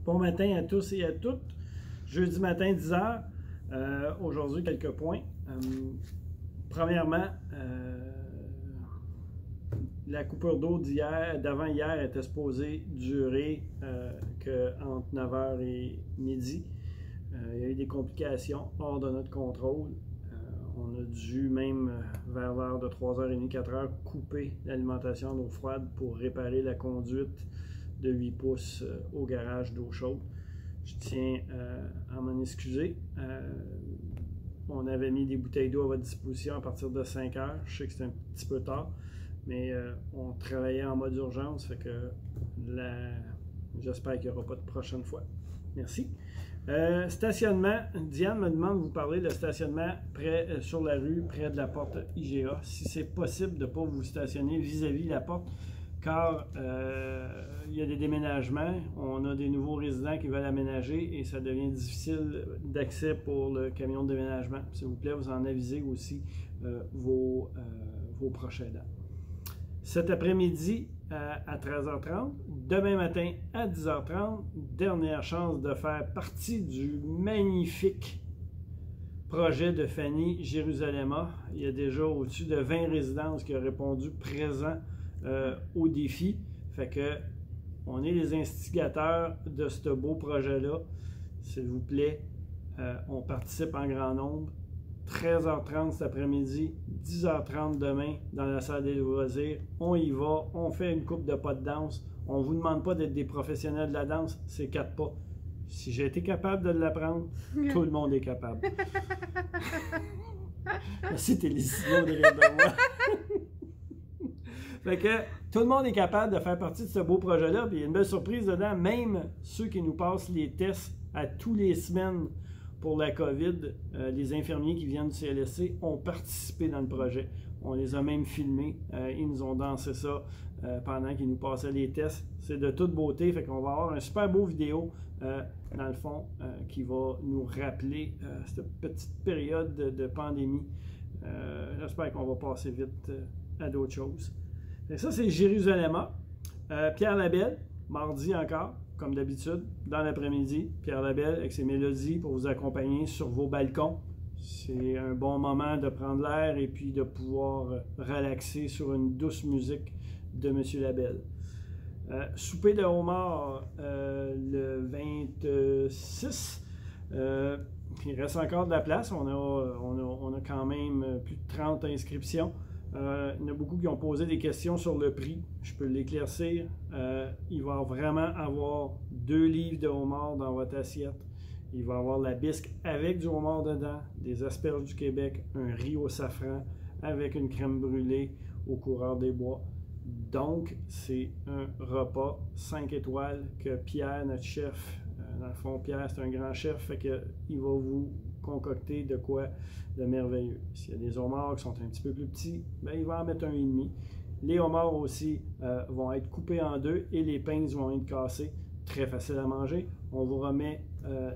Bon matin à tous et à toutes. Jeudi matin, 10h. Aujourd'hui, quelques points. Premièrement, la coupure d'eau d'avant-hier était supposée durer entre 9h et midi. Il y a eu des complications hors de notre contrôle. On a dû même, vers l'heure de 3h30, 4h, couper l'alimentation d'eau froide pour réparer la conduite de 8 pouces au garage d'eau chaude. Je tiens à m'en excuser. On avait mis des bouteilles d'eau à votre disposition à partir de 5h. Je sais que c'est un petit peu tard, mais on travaillait en mode urgence, fait que j'espère qu'il n'y aura pas de prochaine fois. Merci. Stationnement, Diane me demande de vous parler de stationnement sur la rue, près de la porte IGA. Si c'est possible de ne pas vous stationner vis-à-vis la porte, car il y a des déménagements, on a des nouveaux résidents qui veulent aménager et ça devient difficile d'accès pour le camion de déménagement. S'il vous plaît, vous en avisez aussi vos proches aidants. Cet après-midi à 13h30, demain matin à 10h30, dernière chance de faire partie du magnifique projet de Fanny Jérusalema. Il y a déjà au-dessus de 20 résidences qui ont répondu présent au défi. Fait que on est les instigateurs de ce beau projet-là. S'il vous plaît, on participe en grand nombre. 13h30 cet après-midi, 10h30 demain dans la salle des loisirs. On y va, on fait une coupe de pas de danse. On ne vous demande pas d'être des professionnels de la danse, c'est 4 pas. Si j'ai été capable de l'apprendre, tout le monde est capable. Merci Télévision de rire de moi. Fait que tout le monde est capable de faire partie de ce beau projet-là. Puis il y a une belle surprise dedans, même ceux qui nous passent les tests à tous les semaines pour la COVID, les infirmiers qui viennent du CLSC ont participé dans le projet. On les a même filmés. Ils nous ont dansé ça pendant qu'ils nous passaient les tests. C'est de toute beauté. Fait qu'on va avoir un super beau vidéo, dans le fond, qui va nous rappeler cette petite période de pandémie. J'espère qu'on va passer vite à d'autres choses. Et ça, c'est Jérusalema. Pierre Labelle, mardi encore, comme d'habitude, dans l'après-midi. Pierre Labelle avec ses mélodies pour vous accompagner sur vos balcons. C'est un bon moment de prendre l'air et puis de pouvoir relaxer sur une douce musique de M. Labelle. Souper de homard le 26. Il reste encore de la place. On a quand même plus de 30 inscriptions. Il y en a beaucoup qui ont posé des questions sur le prix. Je peux l'éclaircir. Il va vraiment avoir 2 livres de homard dans votre assiette. Il va avoir la bisque avec du homard dedans, des asperges du Québec, un riz au safran avec une crème brûlée au coureur des bois. Donc, c'est un repas 5 étoiles que Pierre, notre chef, dans le fond, Pierre, c'est un grand chef, fait qu'il va vous concocter de quoi de merveilleux. S'il y a des homards qui sont un petit peu plus petits, ben, il va en mettre un et demi. Les homards aussi vont être coupés en deux et les pinces vont être cassées. Très facile à manger. On vous remet,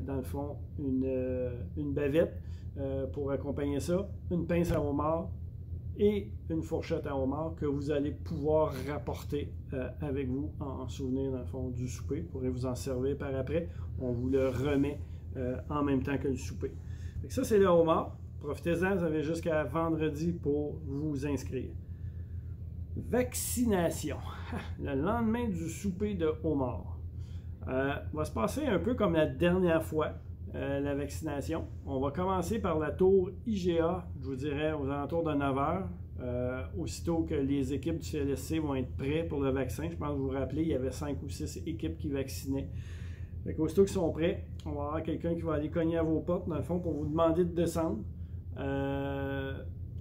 dans le fond, une bavette pour accompagner ça, une pince à homard et une fourchette à homard que vous allez pouvoir rapporter avec vous en souvenir, dans le fond, du souper. Vous pourrez vous en servir par après. On vous le remet en même temps que le souper. Ça, c'est le homard. Profitez-en, vous avez jusqu'à vendredi pour vous inscrire. Vaccination. Le lendemain du souper de homard. Va se passer un peu comme la dernière fois, la vaccination. On va commencer par la tour IGA, je vous dirais aux alentours de 9h. Aussitôt que les équipes du CLSC vont être prêtes pour le vaccin. Je pense que vous vous rappelez, il y avait 5 ou 6 équipes qui vaccinaient. Fait qu'aussitôt qu'ils sont prêts, on va avoir quelqu'un qui va aller cogner à vos portes, dans le fond, pour vous demander de descendre.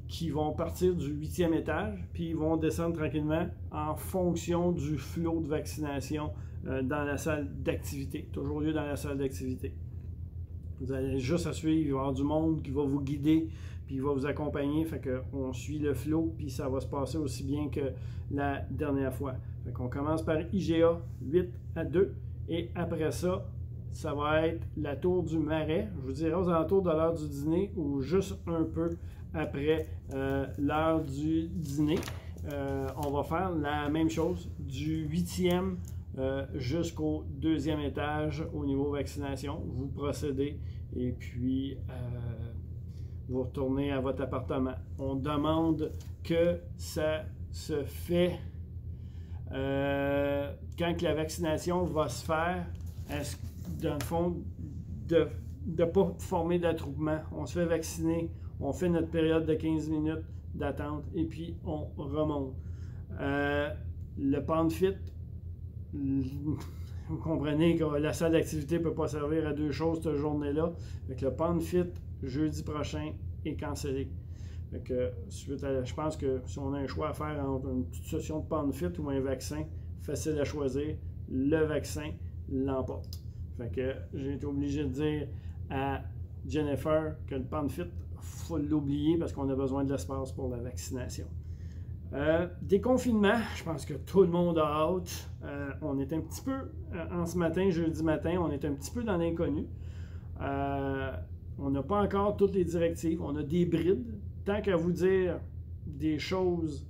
Qui vont partir du 8e étage, puis ils vont descendre tranquillement en fonction du flot de vaccination dans la salle d'activité. Toujours lieu dans la salle d'activité. Vous allez juste à suivre, il va y avoir du monde qui va vous guider, puis il va vous accompagner. Fait qu'on suit le flot, puis ça va se passer aussi bien que la dernière fois. Fait qu'on commence par IGA 8 à 2, et après ça, ça va être la tour du Marais. Je vous dirais aux alentours de l'heure du dîner ou juste un peu après l'heure du dîner. On va faire la même chose du 8e jusqu'au 2e étage au niveau vaccination. Vous procédez et puis vous retournez à votre appartement. On demande que ça se fait quand la vaccination va se faire, dans le fond, de ne pas former d'attroupement. On se fait vacciner, on fait notre période de 15 minutes d'attente et puis on remonte. Le PANFIT, vous comprenez que la salle d'activité ne peut pas servir à deux choses cette journée-là. Donc le PANFIT, jeudi prochain, est cancellé. Donc, je pense que si on a un choix à faire entre une petite session de PANFIT ou un vaccin, facile à choisir, le vaccin l'emporte. Fait que j'ai été obligé de dire à Jennifer que le PANFIT, il faut l'oublier parce qu'on a besoin de l'espace pour la vaccination. Déconfinement, je pense que tout le monde a hâte. On est un petit peu, en ce matin, jeudi matin, on est un petit peu dans l'inconnu. On n'a pas encore toutes les directives, on a des brides. Tant qu'à vous dire des choses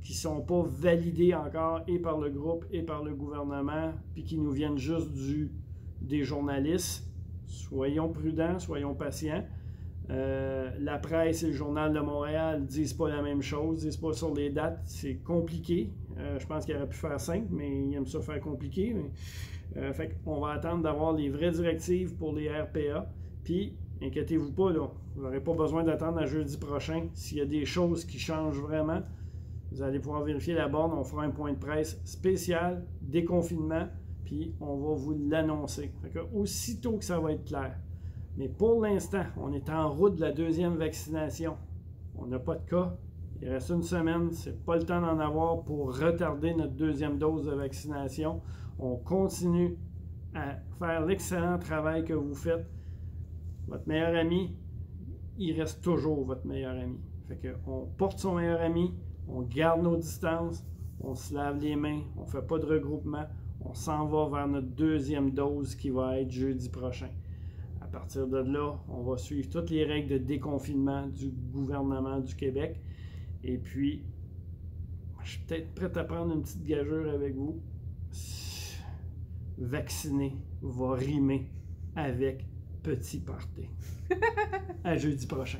qui ne sont pas validées encore et par le groupe et par le gouvernement, puis qui nous viennent juste des journalistes, soyons prudents, soyons patients. La presse et le Journal de Montréal ne disent pas la même chose, ne disent pas sur les dates, c'est compliqué. Je pense qu'il aurait pu faire simple, mais il aime ça faire compliqué. Fait qu'on va attendre d'avoir les vraies directives pour les RPA. Puis, inquiétez-vous pas, là, vous n'aurez pas besoin d'attendre à jeudi prochain. S'il y a des choses qui changent vraiment, vous allez pouvoir vérifier la borne. On fera un point de presse spécial, déconfinement, puis on va vous l'annoncer. Fait que aussitôt que ça va être clair. Mais pour l'instant, on est en route de la 2e vaccination. On n'a pas de cas. Il reste une semaine. C'est pas le temps d'en avoir pour retarder notre 2e dose de vaccination. On continue à faire l'excellent travail que vous faites. Votre meilleur ami, il reste toujours votre meilleur ami. Fait qu'on porte son meilleur ami, on garde nos distances, on se lave les mains, on ne fait pas de regroupement, on s'en va vers notre 2e dose qui va être jeudi prochain. À partir de là, on va suivre toutes les règles de déconfinement du gouvernement du Québec. Et puis, je suis peut-être prêt à prendre une petite gageure avec vous. Vacciner va rimer avec petit party. À jeudi prochain.